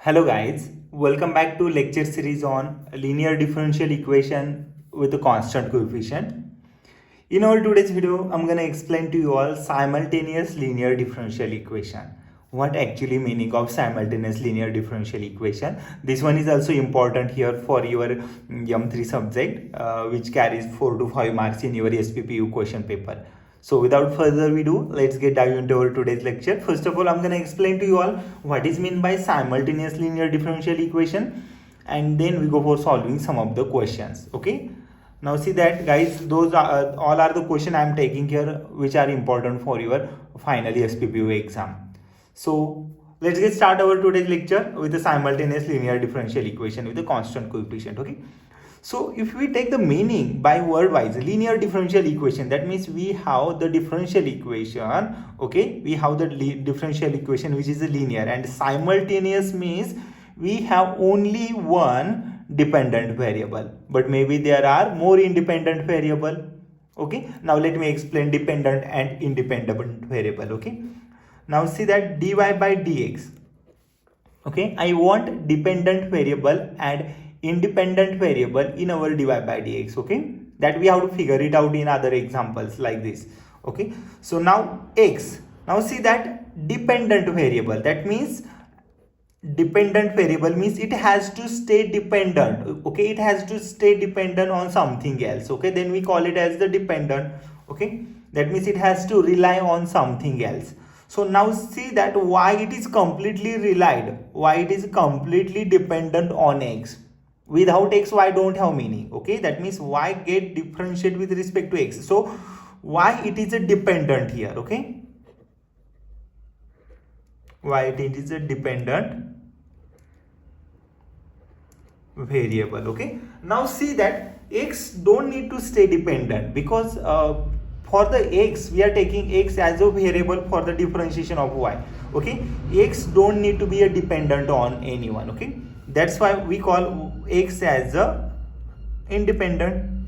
Hello guys, welcome back to lecture series on linear differential equation with a constant coefficient. In our today's video, I'm gonna explain to you all simultaneous linear differential equation. What actually meaning of simultaneous linear differential equation? This one is also important here for your M3 subject, which carries 4 to 5 marks in your SPPU question paper. So without further ado, let's get dive into our today's lecture. First of all, I'm going to explain to you all what is meant by simultaneous linear differential equation, and then we go for solving some of the questions. Okay. Now see that guys, those are all are the question I am taking here which are important for your final SPPU exam. So let's get start our today's lecture with the simultaneous linear differential equation with a constant coefficient. Okay. So if we take the meaning by word wise, linear differential equation, that means we have the differential equation. Okay, we have the differential equation which is a linear, and simultaneous means we have only one dependent variable, but maybe there are more independent variable. Okay, now let me explain dependent and independent variable. Okay, now see that dy by dx. Okay, I want dependent variable and independent variable in our dy by dx. Okay, that we have to figure it out in other examples like this. Okay, so now x, now see that dependent variable, that means dependent variable means it has to stay dependent. Okay, it has to stay dependent on something else. Okay, then we call it as the dependent. Okay, that means it has to rely on something else. So now see that why it is completely relied, why it is completely dependent on x. Without x, y don't have meaning. Okay, that means y get differentiate with respect to x. So why it is a dependent here. Okay, why it is a dependent variable. Okay, now see that x don't need to stay dependent, because for the x we are taking x as a variable for the differentiation of y. Okay, x don't need to be a dependent on anyone. Okay, that's why we call x as a independent.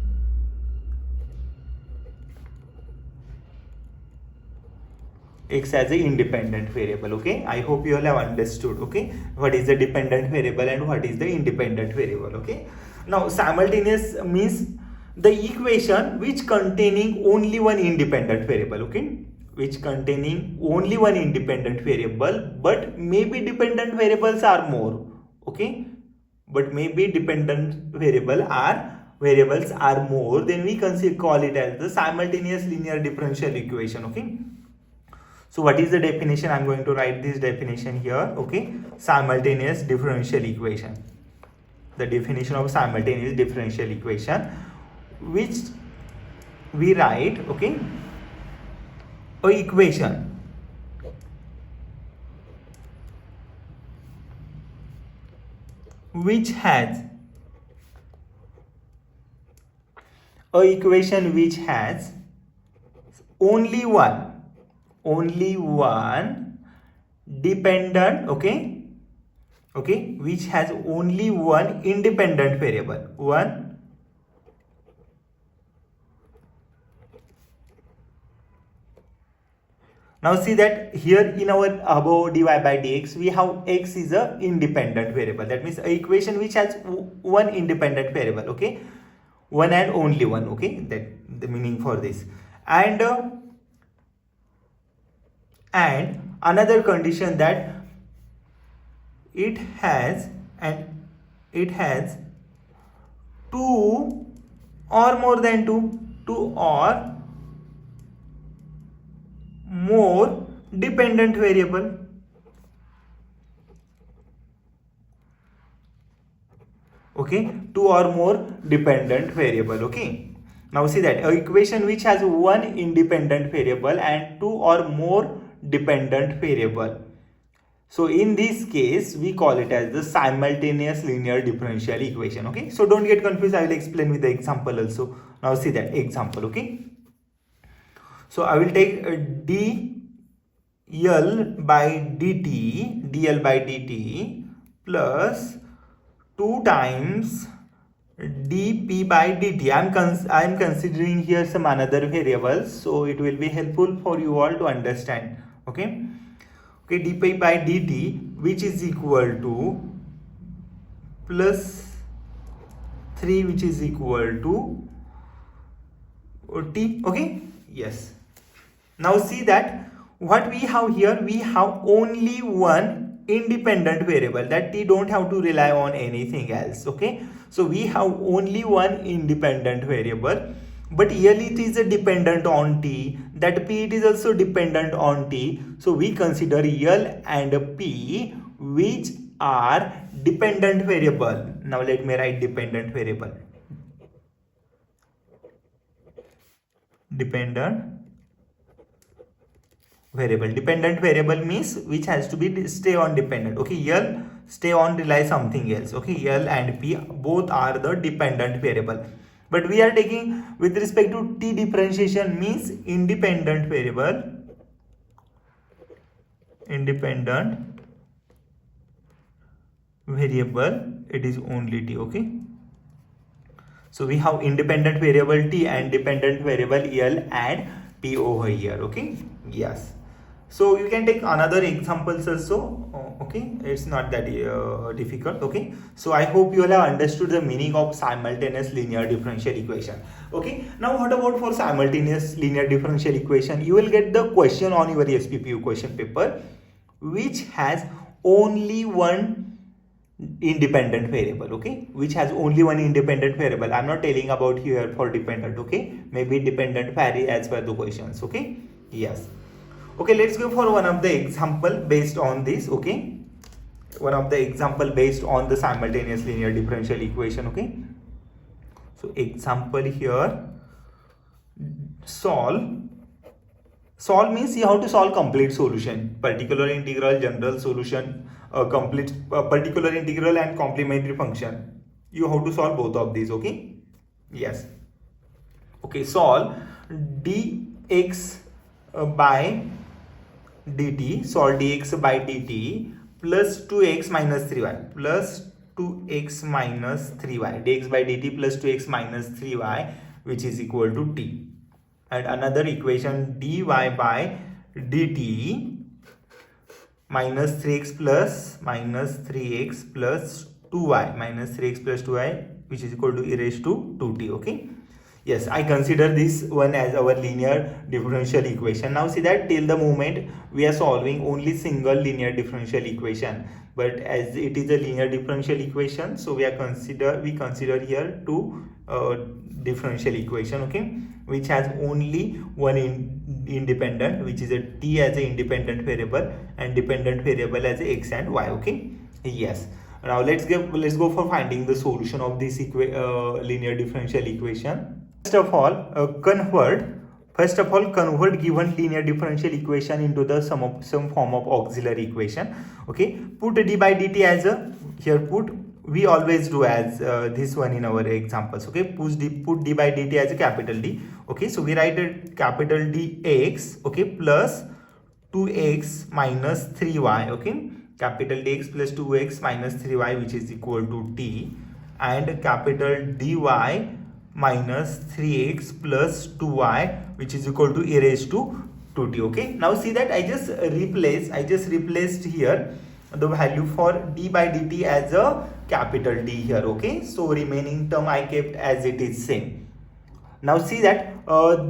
X as a independent variable. Okay, I hope you all have understood. Okay, what is the dependent variable and what is the independent variable. Okay, now simultaneous means the equation which containing only one independent variable. Okay, which containing only one independent variable, but maybe dependent variables are more. Okay, but maybe dependent variables are more, then we can call it as the simultaneous linear differential equation. Okay, so what is the definition? I'm going to write this definition here. Okay, simultaneous differential equation. The definition of simultaneous differential equation, which we write, okay, a equation which has only one dependent, okay, which has only one independent variable, Now see that here in our above dy by dx, we have x is a independent variable. That means a equation which has one independent variable. Okay, one and only one. Okay, that the meaning for this. And another condition that it has two or more than two or more dependent variable. Okay, two or more dependent variable. Okay, now see that a equation which has one independent variable and two or more dependent variable. So in this case we call it as the simultaneous linear differential equation. Okay, so don't get confused, I will explain with the example also. Now see that example. Okay, so I will take dl by dt plus 2 times dp by dt. I am considering here some another variables, so it will be helpful for you all to understand. Okay, dp by dt which is equal to plus 3 which is equal to t. Okay, yes. Now see that what we have here, we have only one independent variable, that t don't have to rely on anything else. Okay, so we have only one independent variable, but here it is dependent on t, that p it is also dependent on t. So we consider L and p which are dependent variable. Now let me write dependent variable. Dependent variable means which has to be stay on dependent. Okay, L stay on rely something else. Okay, L and p both are the dependent variable, but we are taking with respect to t differentiation means independent variable. It is only t. Okay, so we have independent variable t and dependent variable L and p over here. Okay, yes. So you can take another examples also. Okay, it's not that difficult. Okay, so I hope you all have understood the meaning of simultaneous linear differential equation. Okay, now what about for simultaneous linear differential equation? You will get the question on your SPPU question paper which has only one independent variable. Okay, which has only one independent variable. I'm not telling about here for dependent. Okay, maybe dependent vary as per the questions. Okay, yes. Okay, let's go for one of the example based on this. Okay, one of the example based on the simultaneous linear differential equation. Okay, so example here, solve means you have to solve complete solution, particular integral, general solution, complete particular integral and complementary function. You have to solve both of these. Okay, yes. Okay, solve dx by dt, solve dx by dt plus 2x minus 3y plus 2x minus 3y, dx by dt plus 2x minus 3y which is equal to t, and another equation dy by dt minus 3x plus minus 3x plus 2y minus 3x plus 2y which is equal to e raised to 2t. Okay, yes, I consider this one as our linear differential equation. Now see that till the moment we are solving only single linear differential equation, but as it is a linear differential equation, so we consider here two differential equation. Okay, which has only one independent, which is a t as a independent variable and dependent variable as a x and y. Okay, yes. Now let's go for finding the solution of this linear differential equation. First of all, convert given linear differential equation into the some form of auxiliary equation. Okay, put d by dt as a, here put, we always do as this one in our examples. Okay, put d by dt as a capital D. Okay, so we write a capital dx. Okay, plus 2x minus 3y. Okay, capital dx plus 2x minus 3y which is equal to t, and capital dy minus 3x plus 2y which is equal to e raised to 2t. Okay, now see that I just replaced here the value for d by dt as a capital D here. Okay, so remaining term I kept as it is same. Now see that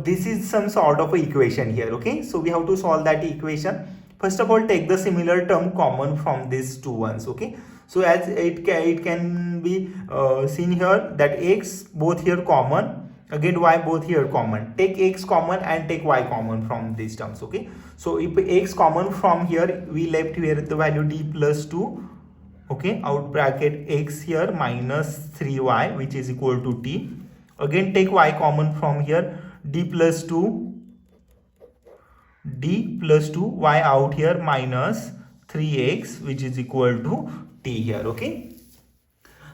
this is some sort of a equation here. Okay, so we have to solve that equation. First of all, take the similar term common from these two ones. Okay, so as it can be seen here that x both here common, again y both here common. Take x common and take y common from these terms. Okay, so if x common from here, we left here the value d plus 2. Okay, out bracket x here minus 3y which is equal to t. Again take y common from here, d plus 2 y out here minus 3x which is equal to t here. Okay,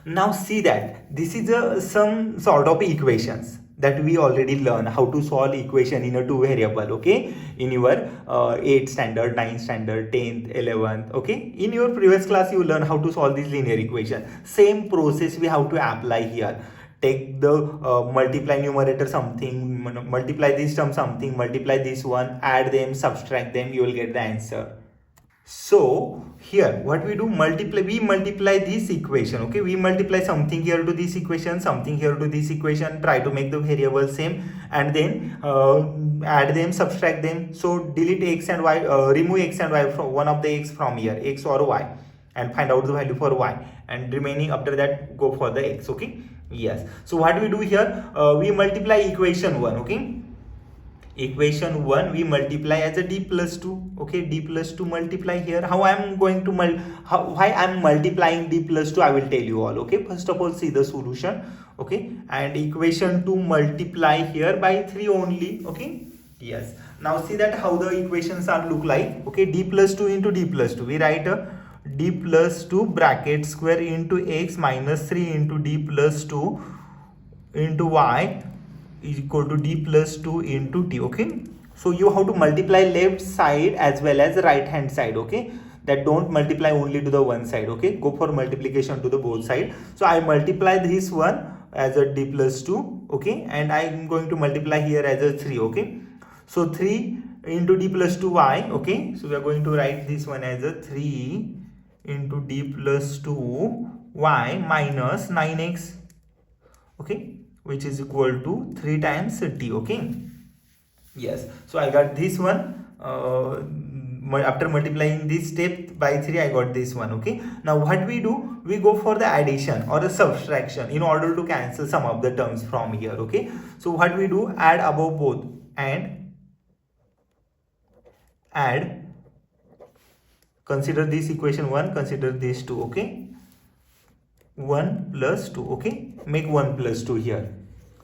now see that this is some sort of equations that we already learn how to solve equation in a two variable. Okay, in your 8th standard, 9th standard, 10th, 11th. Okay, in your previous class you learn how to solve this linear equation. Same process we have to apply here. Take the multiply numerator something, multiply this term something, multiply this one, add them, subtract them, you will get the answer. So here what we do, we multiply this equation, okay, we multiply something here to this equation, something here to this equation, try to make the variables same, and then add them, subtract them. So delete x and y, remove x and y from one of the x from here, x or y, and find out the value for y, and remaining after that go for the x. Okay, yes. So what we do here, we multiply equation 1, okay, equation 1 we multiply as a d plus 2, okay, d plus 2 multiply here. How I am going to why I am multiplying d plus 2, I will tell you all. Okay, first of all see the solution, okay, and equation 2 multiply here by 3 only, okay, yes. Now see that how the equations are look like, okay, d plus 2 into d plus 2, we write a d plus 2 bracket square into x minus 3 into d plus 2 into y is equal to d plus 2 into t, okay. So you have to multiply left side as well as right hand side, okay, that don't multiply only to the one side, okay, go for multiplication to the both side. So I multiply this one as a d plus 2, okay, and I am going to multiply here as a 3, okay. So 3 into d plus 2y, okay, so we are going to write this one as a 3 into d plus 2y minus 9x, okay, which is equal to 3 times t, okay, yes. So I got this one, after multiplying this step by 3 I got this one, okay. Now what we do, we go for the addition or the subtraction in order to cancel some of the terms from here, okay. So what we do, add above both and add, consider this equation 1, consider this 2, okay, 1 plus 2, okay, make 1 plus 2 here.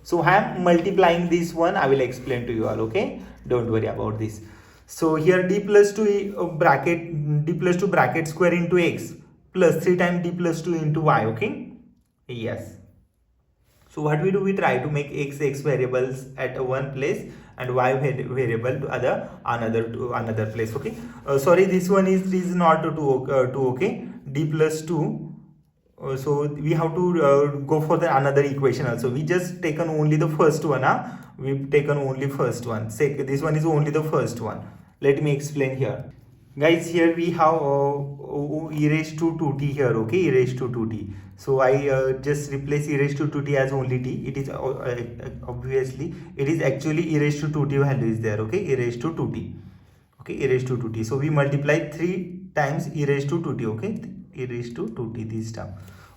So I am multiplying this one, I will explain to you all, okay, don't worry about this. So here d plus 2 bracket square into x plus 3 times d plus 2 into y, okay, yes. So what we do, we try to make x variables at one place and y variable to another place, okay. Sorry, this one is not 2, okay, d plus 2. So we have to go for the another equation also. We just taken only the first one, we've taken only first one. Say this one is only the first one. Let me explain here, guys. Here we have e raised to 2t here, okay, e raised to 2t. So I just replace e raised to 2t as only t. It is obviously it is actually e raised to 2t value is there, okay, e raised to 2t, okay, e raised to 2t. So we multiply 3 times e raised to 2t, okay, e raised to 2t this term,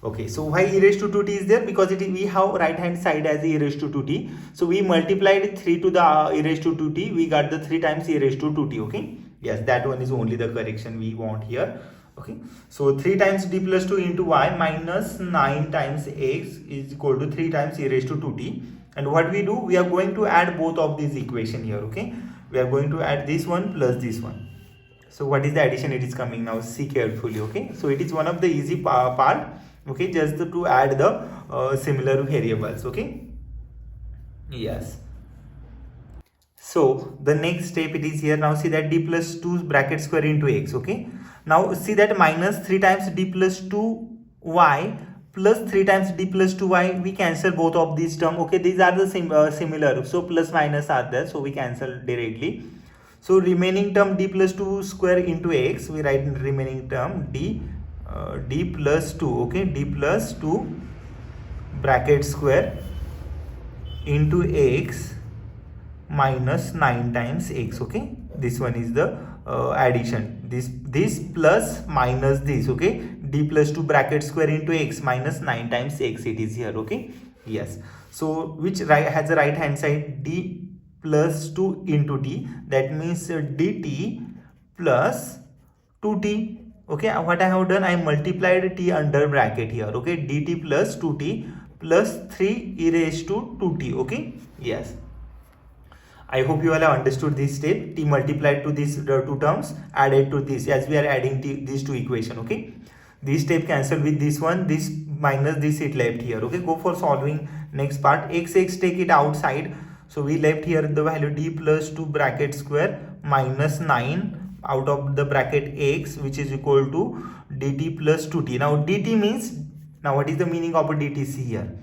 okay. So why e raised to 2t is there, because we have right hand side as e raised to 2t. So we multiplied 3 to the e raised to 2t, we got the 3 times e raised to 2t, okay, yes, that one is only the correction we want here, okay. So 3 times d plus 2 into y minus 9 times x is equal to 3 times e raised to 2t. And what we do, we are going to add both of these equation here, okay, we are going to add this one plus this one. So what is the addition it is coming now, see carefully, okay. So it is one of the easy part, okay, just to add the similar variables, okay, yes. So the next step it is here. Now see that d plus 2 bracket square into x, okay. Now see that minus 3 times d plus 2y plus 3 times d plus 2y, we cancel both of these term, okay, these are the similar, so plus minus are there, so we cancel directly. So remaining term d plus 2 square into x, we write in remaining term d plus 2, okay, d plus 2 bracket square into x minus 9 times x, okay. This one is the addition, this plus minus this, okay, d plus 2 bracket square into x minus 9 times x it is here, okay, yes. So which has a right hand side, d plus 2 into t, that means dt plus 2t, okay. What I have done, I multiplied t under bracket here, okay, dt plus 2t plus 3 e raised to 2t, okay, yes. I hope you all have understood this step, t multiplied to these two terms added to this, as we are adding these two equation, okay. This step cancel with this one, this minus this it left here, okay. Go for solving next part, x take it outside. So we left here the value d plus 2 bracket square minus 9 out of the bracket x, which is equal to dt plus 2t. Now dt means, now what is the meaning of a dt? See here,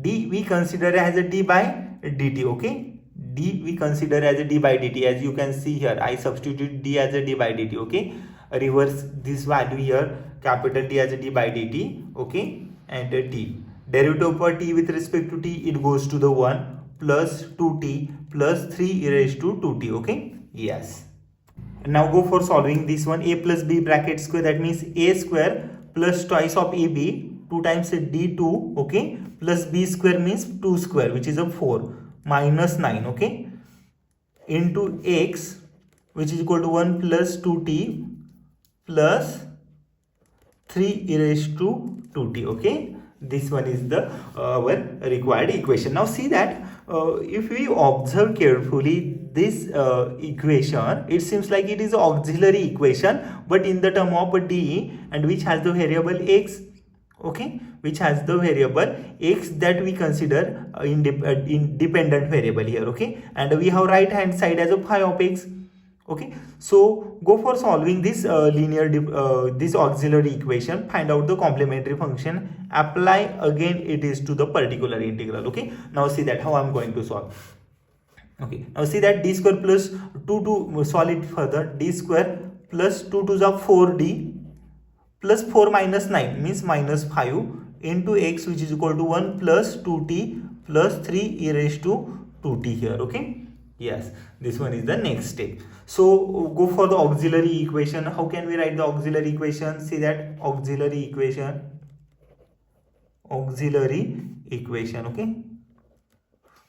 d we consider as a d by dt, okay, d we consider as a d by dt. As you can see here, I substitute d as a d by dt, okay. reverse this value here, capital T as a d by dt, okay, and t. Derivative for t with respect to t, it goes to the 1 plus 2t plus 3 e raised to 2t, okay, yes. Now go for solving this one. A plus b bracket square, that means a square plus twice of ab, 2 times d2, okay, plus b square means 2 square, which is a 4, minus 9, okay, into x, which is equal to 1 plus 2t plus 3 e raised to 2t, okay. This one is the our required equation. Now see that if we observe carefully this equation, it seems like it is an auxiliary equation, but in the term of d, and which has the variable x, okay, which has the variable x that we consider independent variable here, okay, and we have right hand side as a phi of x, okay. So go for solving this this auxiliary equation, find out the complementary function, apply again it is to the particular integral, okay. Now see that how I'm going to solve. Okay, now see that d square plus 2 to solve it further, d square plus 2 to the 4d plus 4 minus 9 means minus 5 into x, which is equal to 1 plus 2t plus 3 e raised to 2t here, okay. Yes, this one is the next step. So go for the auxiliary equation. How can we write the auxiliary equation? See that auxiliary equation, okay.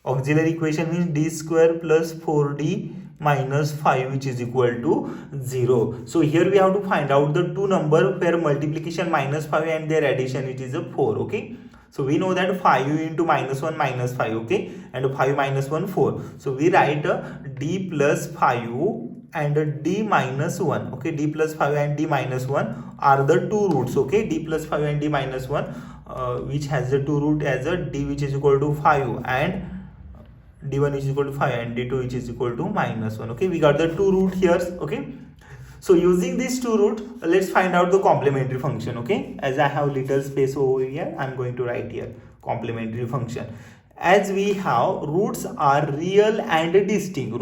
Auxiliary equation means d square plus 4d minus 5, which is equal to 0. So here we have to find out the two number where multiplication minus 5 and their addition, it is a 4, okay. So we know that 5 into minus 1 minus 5, okay, and 5 minus 1 4. So we write d plus 5 and d minus 1, okay. D plus 5 and d minus 1 are the two roots, okay. D plus 5 and d minus 1 which has the two root as a d which is equal to 5 and d1 is equal to 5 and d2 which is equal to minus 1, okay. We got the two root here, okay. So using these two roots, let's find out the complementary function, okay. As I have little space over here, I'm going to write here complementary function. As we have roots are real and distinct,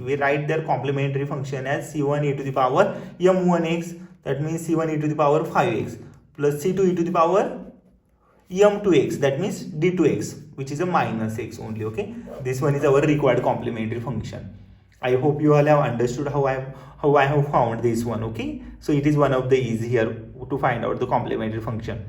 we write their complementary function as c1 e to the power m1x, that means c1 e to the power 5x plus c2 e to the power m2x, that means d2x, which is a minus x only, okay. This one is our required complementary function. I hope you all have understood how I have found this one, okay. So it is one of the easy here to find out the complementary function.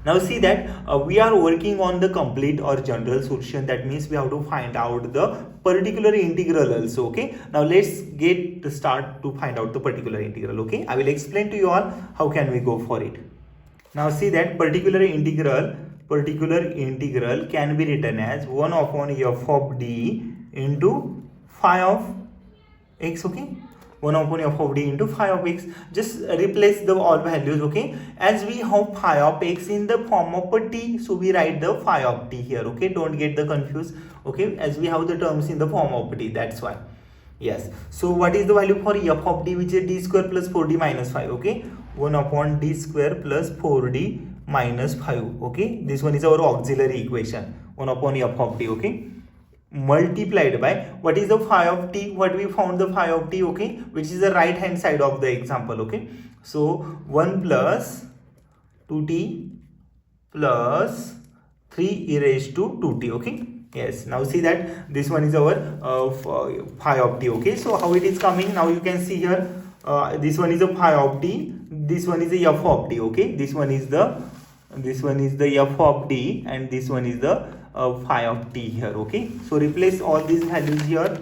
Now see that we are working on the complete or general solution, that means we have to find out the particular integral also, okay. Now let's get start to find out the particular integral, okay. I will explain to you all how can we go for it. Now see that particular integral can be written as 1 upon f of d into phi of x, okay. 1 upon f of d into phi of x. Just replace the all values, okay. As we have phi of x in the form of a t, so we write the phi of t here, okay. Don't get the confused, okay, as we have the terms in the form of t, that's why. Yes, so what is the value for f of d, which is d square plus 4d minus 5, okay. 1 upon d square plus 4d minus 5, okay. This one is our auxiliary equation, 1 upon f of d, okay, multiplied by what is the phi of t, what we found the phi of t, okay, which is the right hand side of the example, okay. So 1 plus 2t plus 3 e raised to 2t, okay. Yes, now see that this one is our phi of t, okay. So how it is coming, now you can see here, this one is a phi of t, this one is the f of t, okay. This one is the f of t and this one is the phi of t here, okay. So replace all these values here,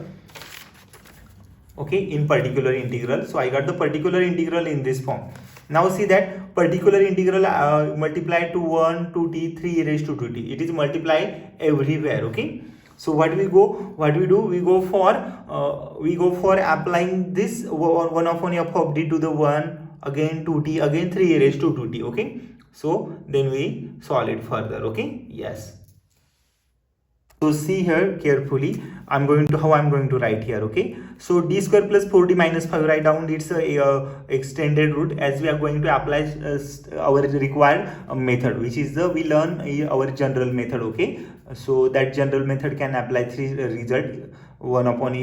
okay, in particular integral. So I got the particular integral in this form. Now see that particular integral multiplied to 1, 2t, 3 e raised to 2t. It is multiplied everywhere, okay. So what we do, we go for applying this 1 upon f of d to the 1, again 2t, again 3 e raised to 2t, okay. So then we solve it further, okay. Yes. So see here carefully, how I'm going to write here, okay. So d square plus 4d minus 5, write down its extended root, as we are going to apply our required method, which is we learn our general method, okay. So that general method can apply 3 result 1 upon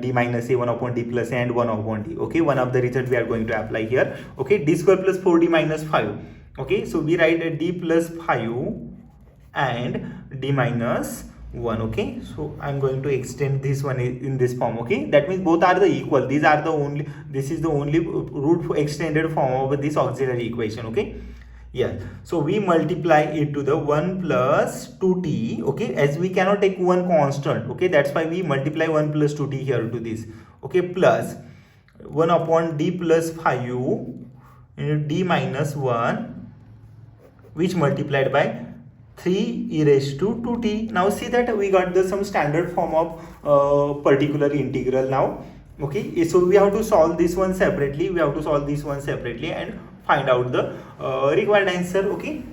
d minus a, 1 upon d plus a, and 1 upon d. Okay, one of the result we are going to apply here. Okay, d square plus 4d minus 5. Okay, so we write d plus 5 and d minus 1. Okay, so I'm going to extend this one in this form. Okay, that means both are the equal. These are the only, this is the only root extended form of this auxiliary equation. Okay, yeah, so we multiply it to the 1 plus 2t. Okay, as we cannot take one constant. Okay, that's why we multiply 1 plus 2t here to this. Okay, plus 1 upon d plus 5 into d minus 1, which multiplied by 3 e raised to 2t. Now see that we got the some standard form of particular integral now. Okay, so we have to solve this one separately. We have to solve this one separately and find out the required answer. Okay,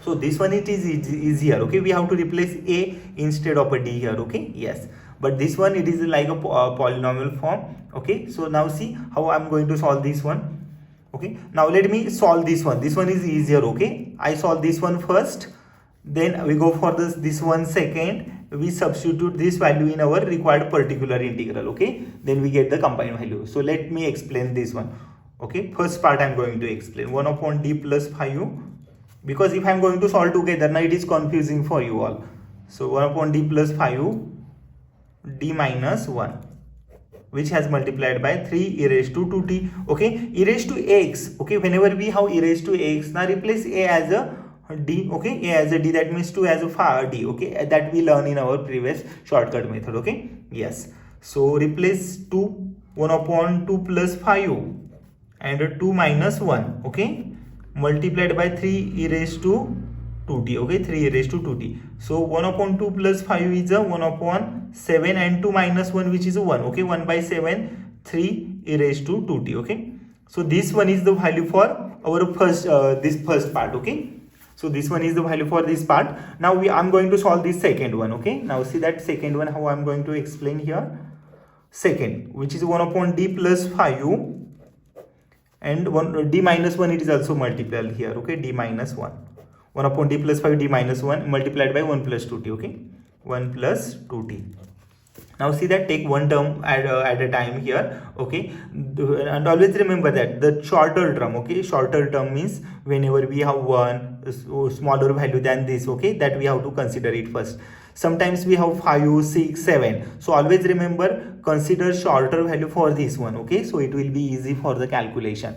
so this one it is easier. Okay, we have to replace a instead of a d here. Okay, yes, but this one it is like a polynomial form. Okay, so now see how I'm going to solve this one. Okay, now let me solve this one. This one is easier. Okay, I solve this one first, then we go for this one second. We substitute this value in our required particular integral. Okay, then we get the combined value. So let me explain this one. Okay, first part I'm going to explain 1 upon d plus 5, because if I'm going to solve together now it is confusing for you all. So 1 upon d plus 5 d minus 1, which has multiplied by 3 e raised to 2t. Okay, e raised to x. Okay, whenever we have e raised to x, now replace a as a d. Okay, a as a d, that means 2 as a d. Okay, that we learn in our previous shortcut method. Okay, yes, so replace 1 upon 2 plus 5 and 2 minus 1. Okay, multiplied by 3 e raised to 2t. Okay, 3 e raised to 2t. So 1 upon 2 plus 5 is a 1 upon 7, and 2 minus 1, which is a 1. Okay, 1 by 7, 3 e raised to 2t. Okay, so this one is the value for our first this first part. Okay, so this one is the value for this part. Now I'm going to solve this second one. Okay, now see that second one how I'm going to explain here. Second, which is 1 upon d plus 5 and 1 d minus 1, it is also multiplied here. Okay, d minus 1, 1 upon d plus 5 d minus 1 multiplied by 1 plus 2t. Okay, 1 plus 2t. Now see that, take one term at a time here. Okay, and always remember that the shorter term. Okay, shorter term means whenever we have one smaller value than this. Okay, that we have to consider it first. Sometimes we have 5, 6, 7. So always remember, consider shorter value for this one. Okay, so it will be easy for the calculation.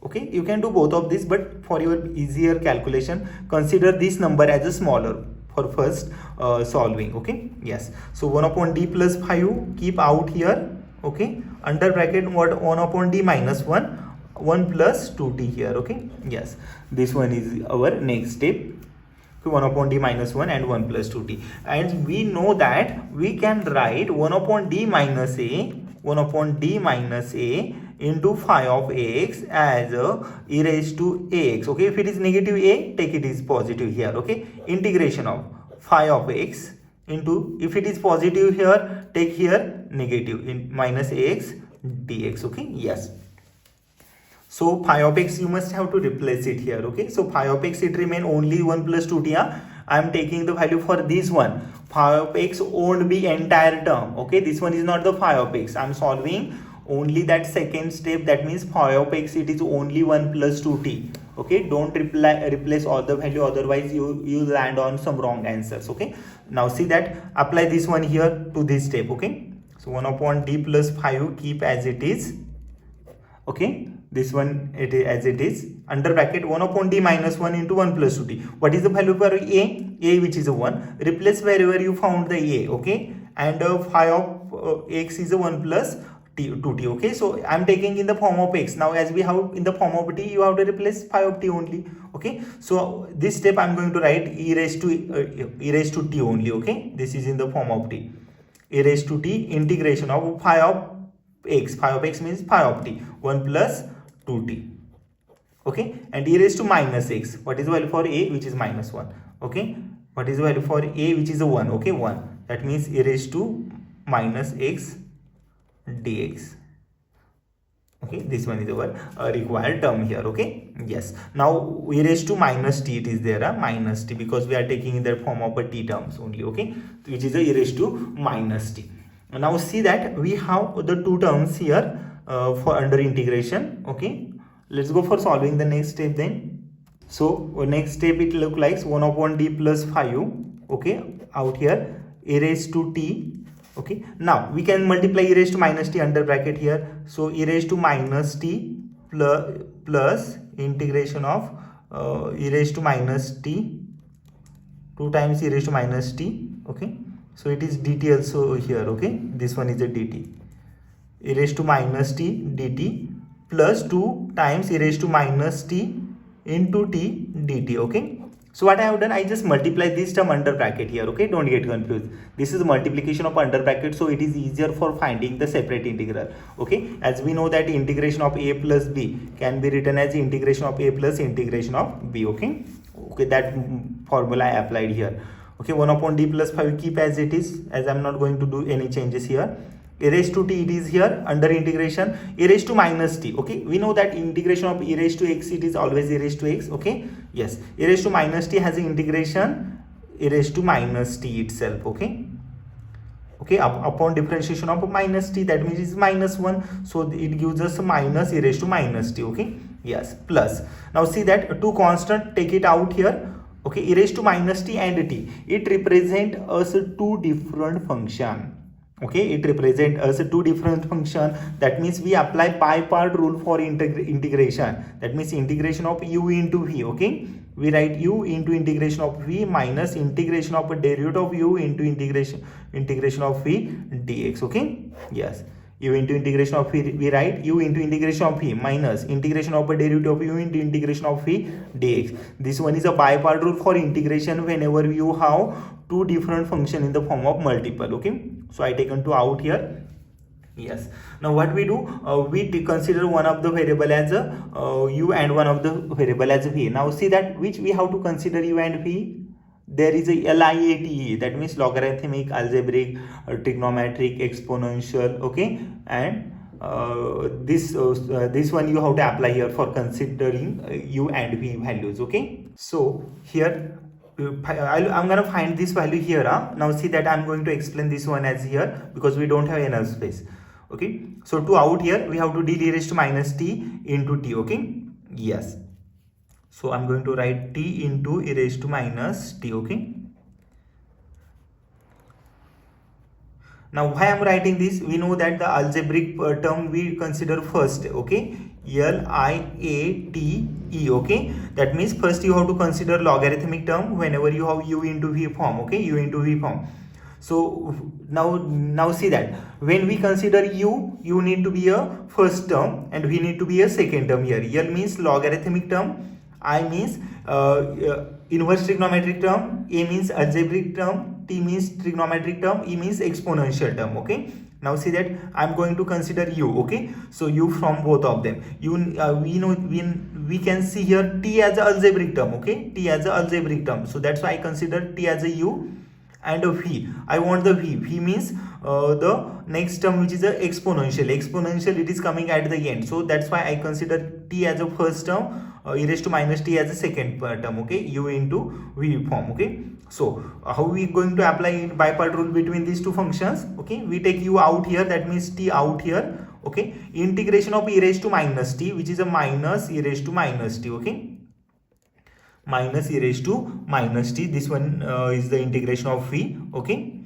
Okay, you can do both of this, but for your easier calculation, consider this number as a smaller for first solving. Okay, yes, so 1 upon d plus 5 keep out here. Okay, under bracket what, 1 upon d minus 1, 1 plus 2t here. Okay, yes, this one is our next step. 1 upon d minus 1 and 1 plus 2t, and we know that we can write 1 upon d minus a, 1 upon d minus a into phi of x as e raised to ax. Okay, if it is negative a, take it is positive here. Okay, integration of phi of x into, if it is positive here, take here negative in minus ax dx. Okay, yes, so phi of x you must have to replace it here. Okay, so phi of x it remain only 1 plus 2t. I am taking the value for this one. Phi of x won't be entire term. Okay, this one is not the phi of x. I am solving only that second step. That means phi of x it is only 1 plus 2t. Okay, don't replace all the value, otherwise you land on some wrong answers. Okay, now see that, apply this one here to this step. Okay, so 1 upon d plus 5 keep as it is. Okay, this one it is as it is, under bracket 1 upon d minus 1 into 1 plus 2t. What is the value for a which is a 1, replace wherever you found the a. Okay, and phi of x is a 1 plus 2t. Okay, so I'm taking in the form of x. Now as we have in the form of t, you have to replace phi of t only. Okay, so this step I'm going to write e raised to t only. Okay, this is in the form of t, e raised to t integration of phi of x. Phi of x means phi of t, 1 plus 2t. Okay, and e raised to minus x, what is the value for a, which is minus 1. Okay, what is the value for a, which is a 1. Okay, 1, that means e raised to minus x dx. Okay, this one is our required term here. Okay, yes. Now e raised to minus t, it is there minus t, because we are taking in the form of a t terms only. Okay, which is a e raised to minus t. Now see that we have the two terms here for under integration. Okay, let's go for solving the next step then. So next step it look like 1 upon d plus 5. Okay, out here e raised to t. Okay, now we can multiply e raised to minus t under bracket here. So e raised to minus t plus integration of e raised to minus t 2 times e raised to minus t. Okay, so it is dt also here. Okay, this one is a dt, e raised to minus t dt plus 2 times e raised to minus t into t dt. Okay, so what I have done, I just multiply this term under bracket here. Okay, don't get confused, this is multiplication of under bracket, so it is easier for finding the separate integral. Okay, as we know that integration of a plus b can be written as integration of a plus integration of b. Okay, okay, that formula I applied here. Okay, 1 upon d plus 5 keep as it is, as I'm not going to do any changes here. E raised to t, it is here under integration e raised to minus t. Okay, we know that integration of e raised to x, it is always e raised to x. Okay, yes, e raised to minus t has an integration e raised to minus t itself. Okay, okay, upon differentiation of minus t, that means it's minus 1, so it gives us minus e raised to minus t. Okay, yes, plus. Now see that two constant, take it out here. Okay, e raised to minus t and t, it represent us two different function. Okay, it represent us two different function. That means we apply pi part rule for integration. That means integration of u into v. Okay, we write u into integration of v minus integration of a derivative of u into integration of v dx. Okay, yes, u into integration of v, we write u into integration of v minus integration of a derivative of u into integration of v dx. This one is a by part rule for integration whenever you have two different function in the form of multiple. Okay, so I taken two out here. Yes, now what we do, we consider one of the variable as a u and one of the variable as v. Now see that which we have to consider u and v. There is a LIATE, that means logarithmic, algebraic, trigonometric, exponential. Okay, and this one you have to apply here for considering u and v values. Okay, so here I'm gonna find this value here. Now see that I'm going to explain this one as here because we don't have enough space. Okay, so to out here we have to d e raised to minus t into t. Okay, yes, so I'm going to write t into e raised to minus t. Okay, now why I'm writing this, we know that the algebraic term we consider first. Okay, LIATE. Okay, that means first you have to consider logarithmic term whenever you have u into v form. Okay, u into v form. So now see that when we consider u need to be a first term and v need to be a second term here. L means logarithmic term, I means inverse trigonometric term, a means algebraic term, t means trigonometric term, e means exponential term. Okay, now see that I'm going to consider u. Okay, so u from both of them. We know we can see here t as a algebraic term. Okay, t as a algebraic term, so that's why I consider t as a u. And a v, I want the v. V means the next term which is a exponential. Exponential, it is coming at the end, so that's why I consider t as a first term, e raised to minus t as a second term. Okay, u into v form. Okay, so how we going to apply by part rule between these two functions? Okay, we take u out here, that means t out here. Okay, integration of e raised to minus t, which is a minus e raised to minus t. Okay, minus e raised to minus t, this one is the integration of v. Okay,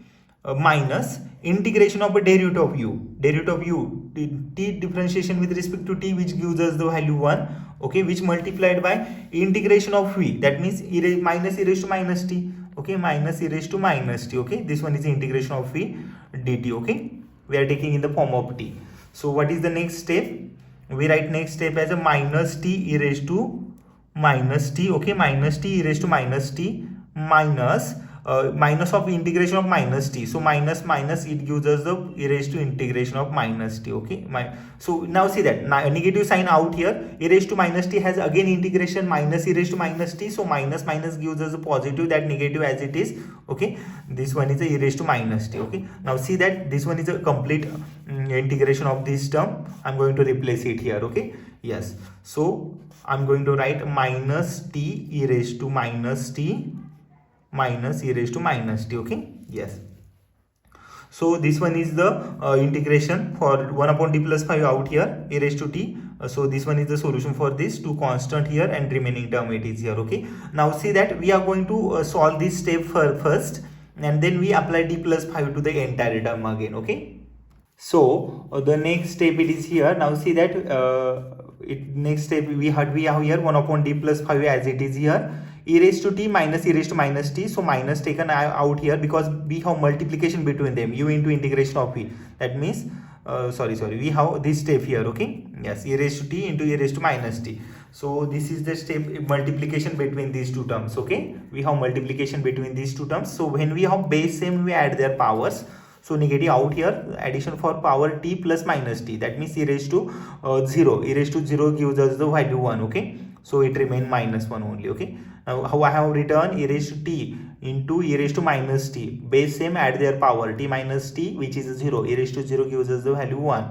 minus integration of a derivative of u, t differentiation with respect to t, which gives us the value 1. Okay, which multiplied by integration of v, that means minus e raised to minus t. Okay, minus e raised to minus t. Okay, this one is the integration of v dt. Okay, we are taking in the form of t. So what is the next step? We write next step as a minus t e raised to minus t. Okay, minus t e raised to minus t minus minus of integration of minus t. So minus minus, it gives us the e raised to integration of minus t. Okay, so now see that negative sign out here. E raised to minus t has again integration minus e raised to minus t. So minus minus gives us a positive, that negative as it is. Okay, this one is the e raised to minus t. Okay, now see that this one is a complete integration of this term. I'm going to replace it here. Okay, yes, so I'm going to write minus t e raised to minus t minus e raised to minus t. Okay, yes, so this one is the integration for 1 upon d plus 5 out here, e raised to t. So this one is the solution for this, two constant here and remaining term it is here. Okay, now see that we are going to solve this step first, and then we apply d plus 5 to the entire term again. Okay, so the next step it is here. Now see that next step we have here 1 upon d plus 5 as it is here, e raised to t minus e raised to minus t. So minus taken out here because we have multiplication between them, u into integration of e. That means we have this step here. Okay, yes, e raised to t into e raised to minus t. So this is the step multiplication between these two terms. Okay, we have multiplication between these two terms. So when we have base same, we add their powers. So negative out here, addition for power t plus minus t, that means e raised to 0. E raised to 0 gives us the value 1. Okay, so it remains minus 1 only. Okay, now how I have written e raised to t into e raised to minus t, base same, add their power t minus t, which is 0. E raised to 0 gives us the value 1.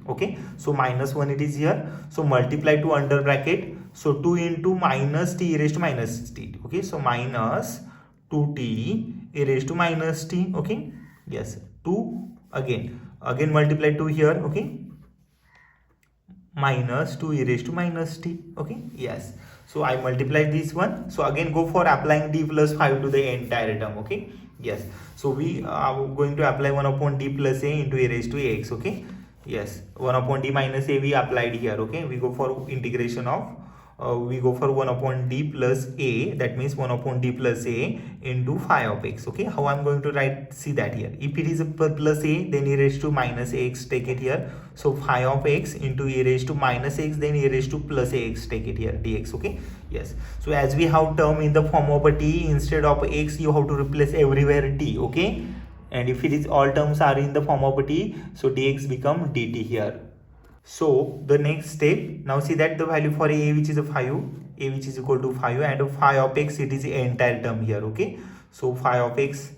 Okay, so minus 1 it is here. So multiply to under bracket, so 2 into minus t e raised to minus t. Okay, so minus 2t e raised to minus t. Okay, yes, 2 again multiply 2 here. Okay, minus 2 e raised to minus t. Okay, yes, so I multiply this one. So again go for applying d plus 5 to the entire term. Okay, yes, so we are going to apply 1 upon d plus a into e raised to x. Okay, yes, 1 upon d minus a we applied here. Okay, we go for integration of we go for 1 upon d plus a, that means 1 upon d plus a into phi of x. Okay, how I'm going to write, see that here, if it is a plus a, then e raised to minus x, take it here. So phi of x into e raised to minus x, then e raised to plus ax, take it here, dx. Okay, yes, so as we have term in the form of a t, instead of x you have to replace everywhere t. Okay, and if it is all terms are in the form of a t, so dx become dt here. So the next step, now see that the value for a which is a 5, a which is equal to 5, and phi of x, it is the entire term here. Okay, so phi of x,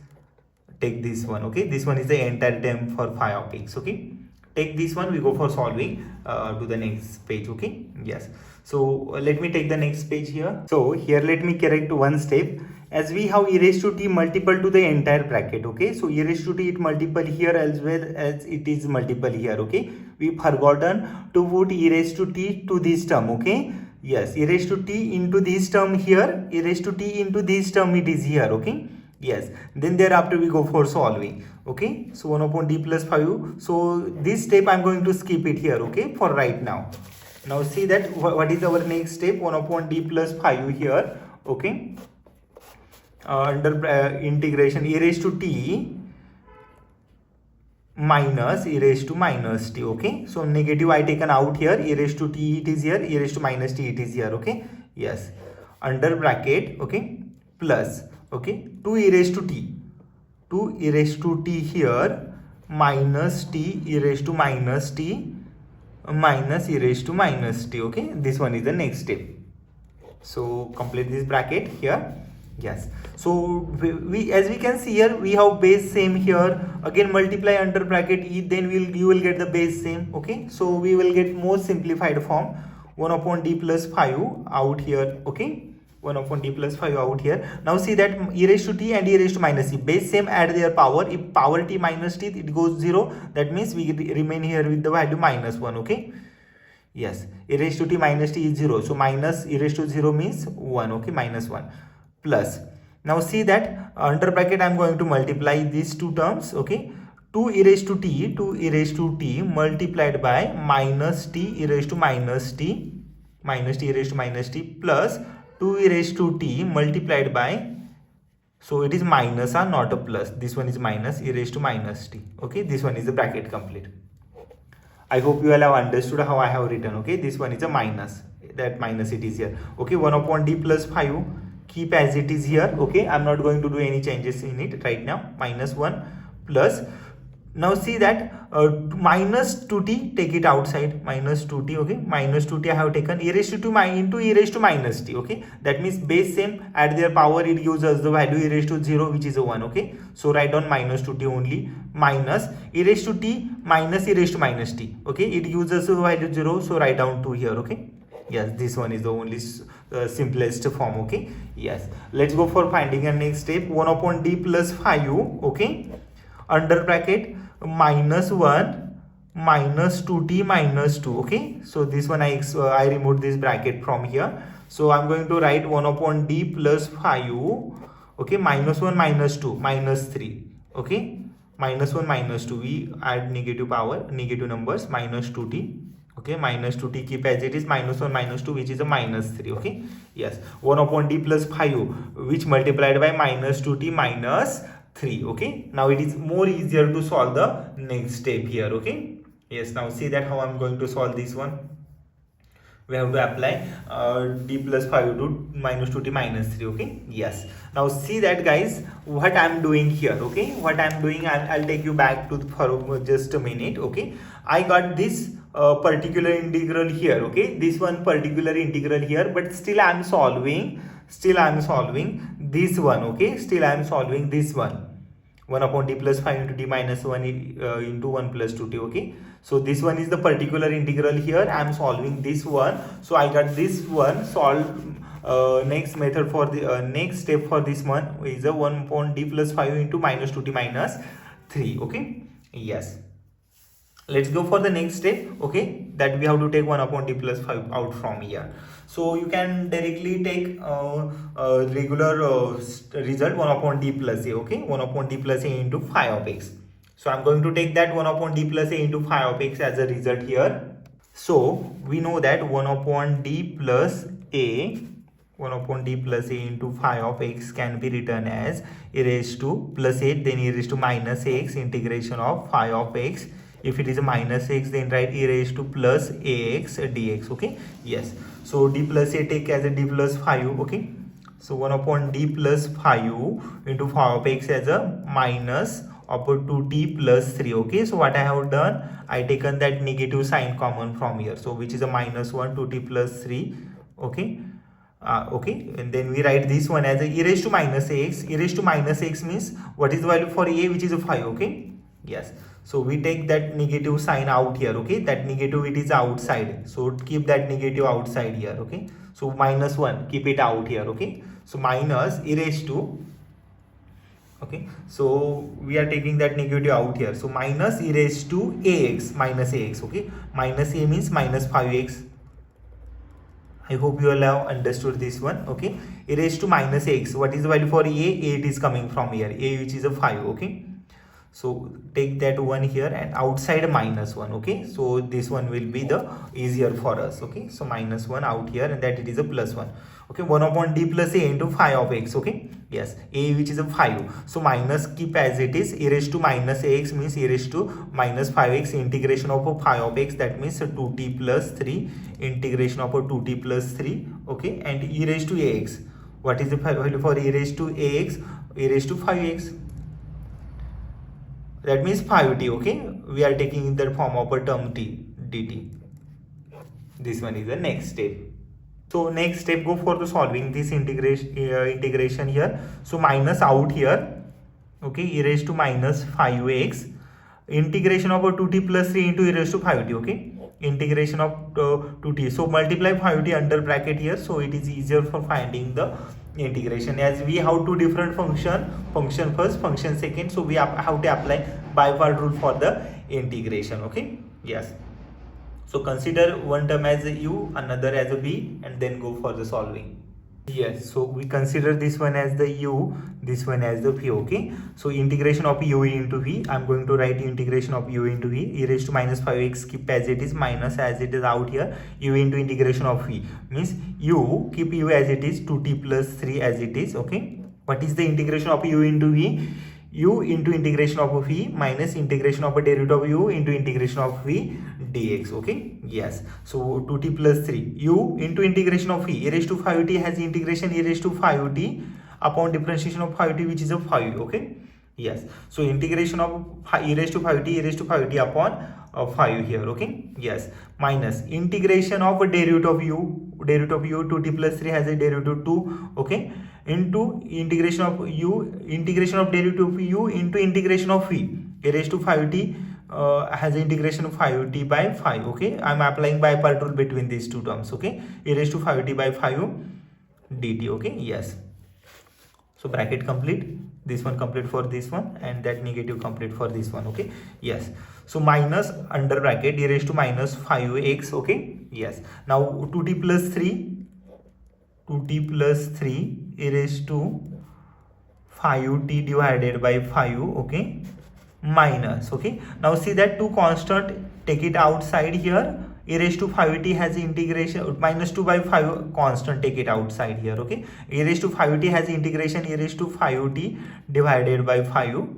take this one. Okay, this one is the entire term for phi of x. Okay, take this one, we go for solving to the next page. Okay, yes, so let me take the next page here. So here let me correct one step, as we have e raised to t multiple to the entire bracket. Okay, so e raised to t it multiple here as well as it is multiple here. Okay, we forgotten to put e raised to t to this term. Okay, yes, e raised to t into this term here, e raised to t into this term it is here. Okay, yes, then thereafter we go for solving. Okay, so 1 upon d plus 5. So this step I'm going to skip it here. Okay, for right now. Now see that what is our next step, 1 upon d plus 5 here. Okay, under integration e raised to t minus e raised to minus t. Okay, so negative I taken out here, e raised to t it is here, e raised to minus t it is here. Okay, yes, under bracket. Okay, plus, okay, 2 e raised to t, 2 e raised to t here, minus t e raised to minus t minus e raised to minus t. Okay, this one is the next step. So complete this bracket here. Yes, so we as we can see here, we have base same here, again multiply under bracket e, then you will get the base same. Okay, so we will get more simplified form, 1 upon d plus 5 out here. Okay, 1 upon d plus 5 out here. Now see that e raised to t and e raised to minus t, base same, add their power. If power t minus t, it goes 0, that means we remain here with the value minus 1. Okay, yes, e raised to t minus t is 0, so minus e raised to 0 means 1. Okay, minus 1 plus. Now see that under bracket I'm going to multiply these two terms. Okay, 2 e raised to t multiplied by minus t e raised to minus t e raised to minus t plus 2 e raised to t multiplied by, so it is minus or not a plus, this one is minus e raised to minus t. Okay, this one is the bracket complete. I hope you all have understood how I have written. Okay, this one is a minus, that minus it is here. Okay, 1 upon d plus 5, keep as it is here. Okay, I'm not going to do any changes in it right now. Minus 1 plus, now see that minus 2t, take it outside, minus 2t. Okay, minus 2t I have taken, e raised to 2 into e raised to minus t. Okay, that means base same, add their power, it gives us the value e raised to 0, which is a 1. Okay, so write down minus 2t only, minus e raised to t minus e raised to minus t. Okay, it gives us the value 0, so write down 2 here. Okay, yes, this one is the only simplest form. Okay, yes, let's go for finding a next step. 1 upon d plus 5, okay, under bracket minus 1 minus 2t minus 2. Okay, so this one I removed this bracket from here, so I'm going to write 1 upon d plus 5, okay, minus 1 minus 2 minus 3. Okay, minus 1 minus 2, we add negative power, negative numbers, minus 2t. Okay, minus 2t keep as it is, minus 1 minus 2, which is a minus 3. Okay, yes, 1 upon d plus 5, which multiplied by minus 2t minus 3. Okay, now it is more easier to solve the next step here. Okay, yes, now see that how I'm going to solve this one. We have to apply d plus 5 to minus 2t minus 3. Okay, yes, now see that guys, what I'm doing here. Okay, what I'm doing, I'll take you back to for just a minute. Okay, I got this particular integral here. Okay, this one particular integral here, but still I'm solving this one. Okay, still I'm solving this one, 1 upon d plus 5 into d minus 1 into 1 plus 2t. Okay, so this one is the particular integral here, I am solving this one, so I got this one solved. Next method for the next step for this one is a 1 upon d plus 5 into minus 2t minus 3. Okay, yes, let's go for the next step. Okay, that we have to take 1 upon d plus 5 out from here. So you can directly take regular result 1 upon d plus a. Okay, 1 upon d plus a into phi of x. So I'm going to take that 1 upon d plus a into phi of x as a result here. So we know that 1 upon d plus a, 1 upon d plus a into phi of x can be written as e raised to plus 8, then e raised to minus x integration of phi of x. If it is a minus x, then write e raised to plus ax dx. Okay, yes, so d plus a take as a d plus 5. Okay, so 1 upon d plus 5 into phi of x as a minus upon 2t plus 3. Okay, so what I have done, I taken that negative sign common from here, so which is a minus 1 2t plus 3. Okay, okay, and then we write this one as a e raised to minus ax. E raised to minus x means what is the value for a, which is a 5. Okay, yes, so we take that negative sign out here. Okay, that negative, it is outside, so keep that negative outside here. Okay, so minus 1, keep it out here. Okay, so minus e raised to, okay, so we are taking that negative out here, so minus e raised to ax minus ax. Okay, minus a means minus 5x. I hope you all have understood this one. Okay, e raised to minus x, what is the value for a? It is coming from here, a which is a 5. Okay, so take that one here and outside minus 1. Okay, so this one will be the easier for us. Okay, so minus 1 out here, and that it is a plus 1. Okay, 1 upon d plus a into phi of x. Okay, yes, a which is a 5, so minus keep as it is, e raised to minus ax means e raised to minus 5x integration of a phi of x, that means 2t plus 3 integration of a 2t plus 3. Okay, and e raised to ax, what is the value for e raised to ax? E raised to 5x, that means 5t. Okay, we are taking in the form of a term t dt. This one is the next step. So next step, go for the solving this integration here. So minus out here. Okay, e raised to minus 5x integration of a 2t plus 3 into e raised to 5t. Okay, integration of 2t, so multiply 5t under bracket here, so it is easier for finding the integration, as we have two different function first, function second, so we have to apply by part rule for the integration. Okay, yes, so consider one term as a u, another as a v, and then go for the solving. Yes, so we consider this one as the u, this one as the v. Okay, so integration of u into v, I'm going to write integration of u into v, e raised to minus 5x keep as it is, minus as it is out here, u into integration of v means u, keep u as it is, 2t plus 3 as it is. Okay, what is the integration of u into v? u into integration of v minus integration of a derivative of u into integration of v dx. Okay, yes. So 2t plus 3 u into integration of v e raised to 5t has integration e raised to 5t upon differentiation of 5t, which is a 5. Okay, yes. So integration of e raised to 5t upon 5 here. Okay, yes, minus integration of a derivative of u 2t plus 3 has a derivative 2. Okay, into integration of derivative of u into integration of v e raised to 5t has integration of 5t by 5. Okay, I am applying by part rule between these two terms. Okay, e raised to 5t by 5 dt. Okay, yes. So bracket complete, this one complete for this one, and that negative complete for this one. Okay, yes. So minus under bracket e raised to minus 5x. Okay, yes. Now 2t plus 3 e raised to 5t divided by 5. Okay, minus. Okay, now see that two constant, take it outside here. E raised to 5t has integration minus 2 by 5 constant, take it outside here. Okay, e raised to 5t has integration e raised to 5t divided by 5.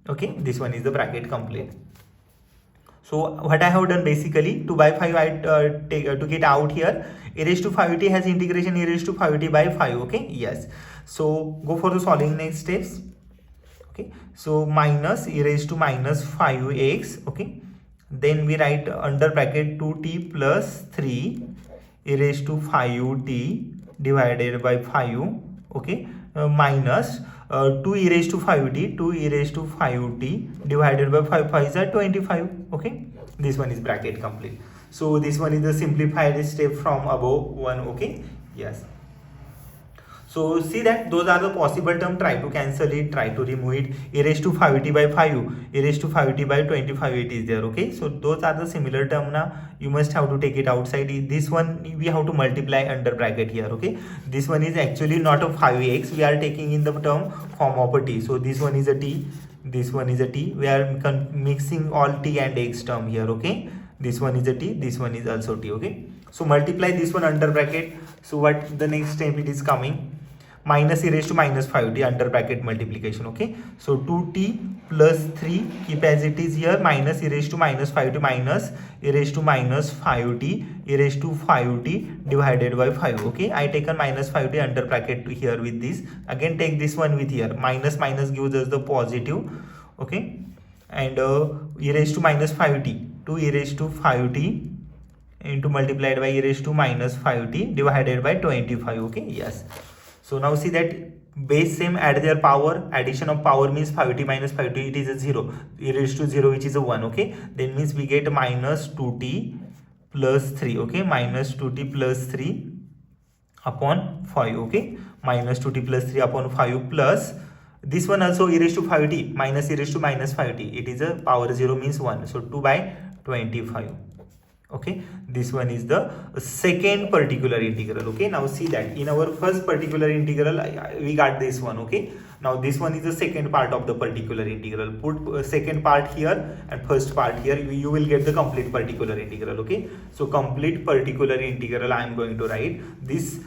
Okay, this one is the bracket complete. So what I have done, basically 2 by 5 I took it out here. E raised to 5t has integration e raised to 5t by 5. Okay, yes. So go for the solving next steps. Okay, so minus e raised to minus 5x. Okay, then we write under bracket 2t plus 3 e raised to 5t divided by 5. Okay, minus 2 e raised to 5t divided by 5 is 25. Okay, this one is bracket complete. So this one is the simplified step from above one. Okay, yes. So see that those are the possible term. Try to cancel it, try to remove it. E raised to 5t by 5, e raised to 5t by 25, it is there. Okay, so those are the similar term. Now you must have to take it outside. This one we have to multiply under bracket here. Okay, this one is actually not a 5x, we are taking in the term form of a t. So this one is a t, this one is a t. We are mixing all t and x term here. Okay, this one is a t, this one is also t. Okay, so multiply this one under bracket. So what the next step it is coming, minus e raised to minus 5t under bracket multiplication. Okay, so 2t plus 3 keep as it is here, minus e raised to minus 5t minus e raised to minus 5t e raised to 5t divided by 5. Okay, I taken minus 5t under bracket to here with this. Again take this one with here, minus gives us the positive. Okay, and e raised to minus 5t, 2 e raised to 5t into multiplied by e raised to minus 5t divided by 25. Okay, yes. So now see that base same, add their power. Addition of power means 5t minus 5t, it is a 0. E raised to 0, which is a 1. Okay, then means we get minus 2t plus 3. Okay, minus 2t plus 3 upon 5. Okay, minus 2t plus 3 upon 5 plus this one also e raised to 5t minus e raised to minus 5t, it is a power 0 means 1. So 2 by 25. Okay, this one is the second particular integral. Okay, now see that in our first particular integral we got this one. Okay, now this one is the second part of the particular integral. Put second part here and first part here, you will get the complete particular integral. Okay, so complete particular integral I am going to write this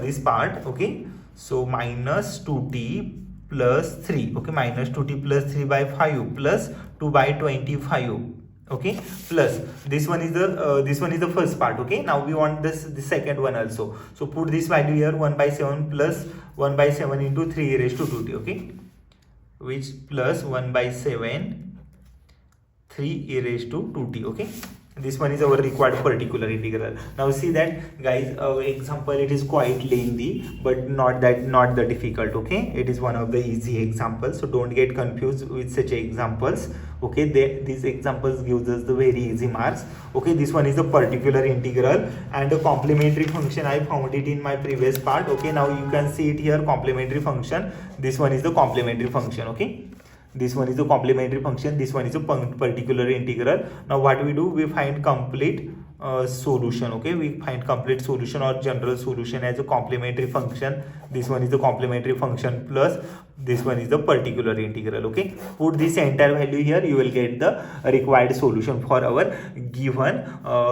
this part. Okay, so minus 2t plus 3. Okay, minus 2t plus 3 by 5 plus 2 by 25. Okay, plus this one is the first part. Okay, now we want the second one also. So put this value here, 1 by 7 plus 1 by 7 into 3 e raised to 2t. Okay, which plus 1 by 7 3 e raised to 2t. Okay, this one is our required particular integral. Now see that guys, example, it is quite lengthy but not the difficult. Okay, it is one of the easy examples, so don't get confused with such examples. Okay, these examples gives us the very easy marks. Okay, this one is a particular integral and a complementary function. I found it in my previous part. Okay, now you can see it here, complementary function. This one is the complementary function. Okay, this one is a complementary function, this one is a particular integral. Now what we do, we find complete solution. Okay, we find complete solution or general solution as a complementary function. This one is the complementary function plus this one is the particular integral. Okay, put this entire value here, you will get the required solution for our given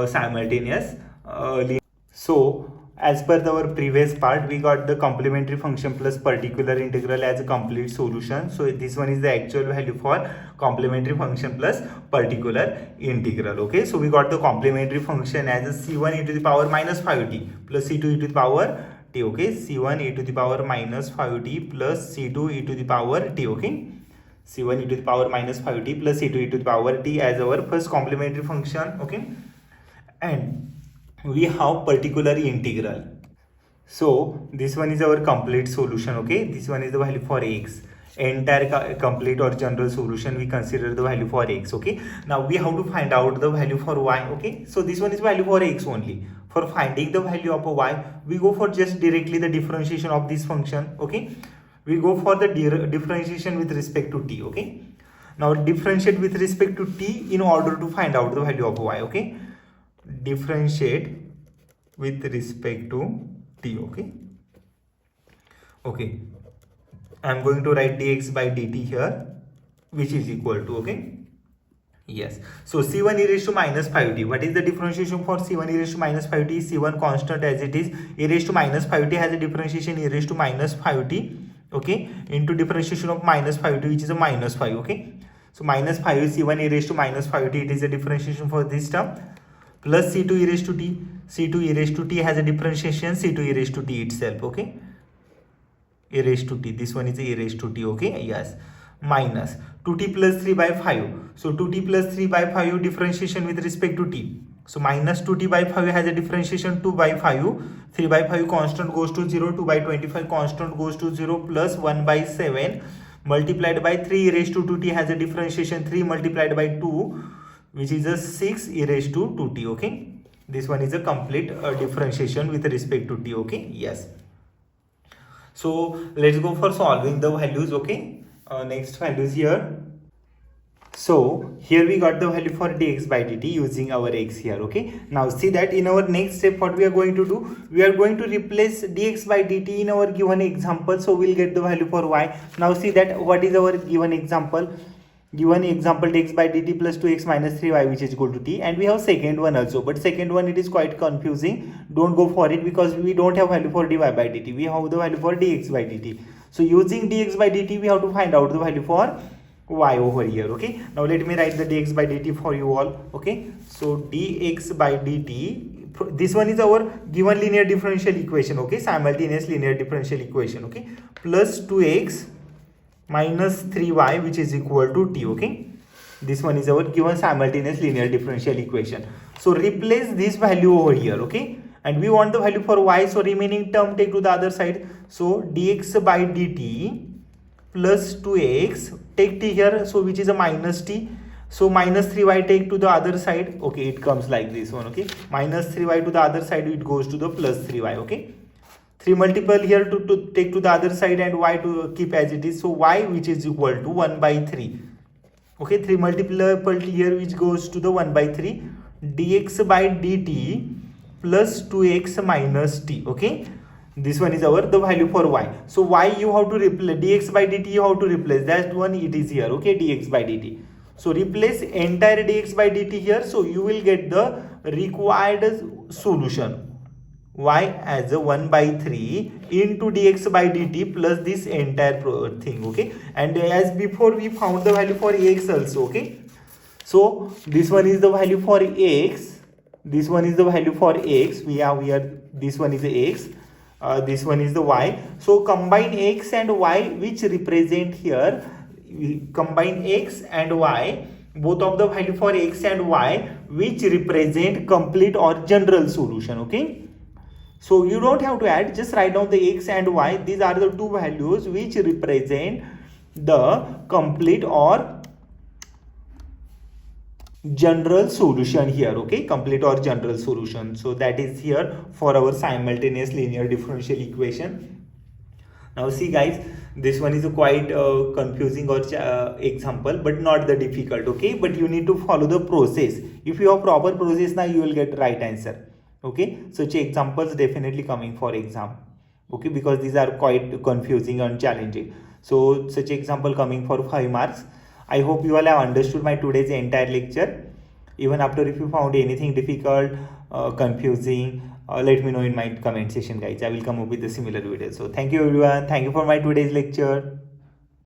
simultaneous. So as per our previous part, we got the complementary function plus particular integral as a complete solution. So this one is the actual value for complementary function plus particular integral. Okay, so we got the complementary function as a c1 e to the power minus 5t plus c2 e to the power t. Okay, c1 e to the power minus 5t plus c2 e to the power t. Okay, c1 e to the power minus 5t plus c2 e to the power t as our first complementary function. Okay, and we have particular integral. So this one is our complete solution. Okay, this one is the value for x. Entire complete or general solution we consider the value for x. Okay, now we have to find out the value for y. Okay, so this one is value for x only. For finding the value of a y, we go for just directly the differentiation of this function. Okay, we go for the differentiation with respect to t. Okay, now differentiate with respect to t in order to find out the value of y. Okay, differentiate with respect to t. Okay, I'm going to write dx by dt here, which is equal to, yes, so c1 e raised to minus 5t. What is the differentiation for c1 e raised to minus 5t? C1 constant as it is, e raised to minus 5t has a differentiation e raised to minus 5t, okay, into differentiation of minus 5t, which is a minus 5. Okay, so minus 5 is c1 e raised to minus 5t, it is a differentiation for this term, plus c2 e raised to t. c2 e raised to t has a differentiation c2 e raised to t itself. Okay, e raised to t, this one is e raised to t. Okay, yes, minus 2t plus 3 by 5. So 2t plus 3 by 5 differentiation with respect to t. So minus 2t by 5 has a differentiation 2 by 5. 3 by 5 constant goes to 0. 2 by 25 constant goes to 0, plus 1 by 7 multiplied by 3 e raised to 2t has a differentiation 3 multiplied by 2, which is a 6 e raised to 2t. Okay, this one is a complete differentiation with respect to t. Okay, yes. So let's go for solving the values. Okay, next values here. So here we got the value for dx by dt using our x here. Okay, now see that in our next step what we are going to do, we are going to replace dx by dt in our given example, so we'll get the value for y. Now see that what is our given example. Given example dx by dt plus 2x minus 3y, which is equal to t, and we have second one also, but second one it is quite confusing. Don't go for it because we don't have value for dy by dt, we have the value for dx by dt. So using dx by dt we have to find out the value for y over here. Okay, now let me write the dx by dt for you all. Okay, so dx by dt, this one is our given linear differential equation. Okay, simultaneous linear differential equation. Okay, plus 2x minus 3y, which is equal to t. Okay, this one is our given simultaneous linear differential equation. So replace this value over here. Okay, and we want the value for y, so remaining term take to the other side. So dx by dt plus 2x, take t here, so which is a minus t, so minus 3y take to the other side. Okay, it comes like this one. Okay, minus 3y to the other side, it goes to the plus 3y. Okay, 3 multiple here to take to the other side and y to keep as it is. So y, which is equal to 1 by 3. Okay, 3 multiple here which goes to the 1 by 3. Dx by dt plus 2x minus t. Okay, this one is our the value for y. So y you have to replace, dx by dt you have to replace, that one it is here. Okay, dx by dt. So replace entire dx by dt here, so you will get the required solution. Y as a 1 by 3 into dx by dt plus this entire thing. Okay, and as before we found the value for x also. Okay, so this one is the value for x, this one is the value for x, we have here, this one is the x, this one is the y. So combine x and y, which represent here, combine x and y, both of the value for x and y, which represent complete or general solution. Okay, so you don't have to add, just write down the x and y. These are the two values which represent the complete or general solution here. Okay, complete or general solution. So that is here for our simultaneous linear differential equation. Now see guys, this one is a quite confusing or example, but not the difficult. Okay, but you need to follow the process. If you have proper process, now you will get right answer. Okay, such examples definitely coming for exam. Okay, because these are quite confusing and challenging. So such example coming for 5 marks. I hope you all have understood my today's entire lecture. Even after, if you found anything difficult, confusing, let me know in my comment section, guys. I will come up with a similar video. So thank you everyone. Thank you for my today's lecture.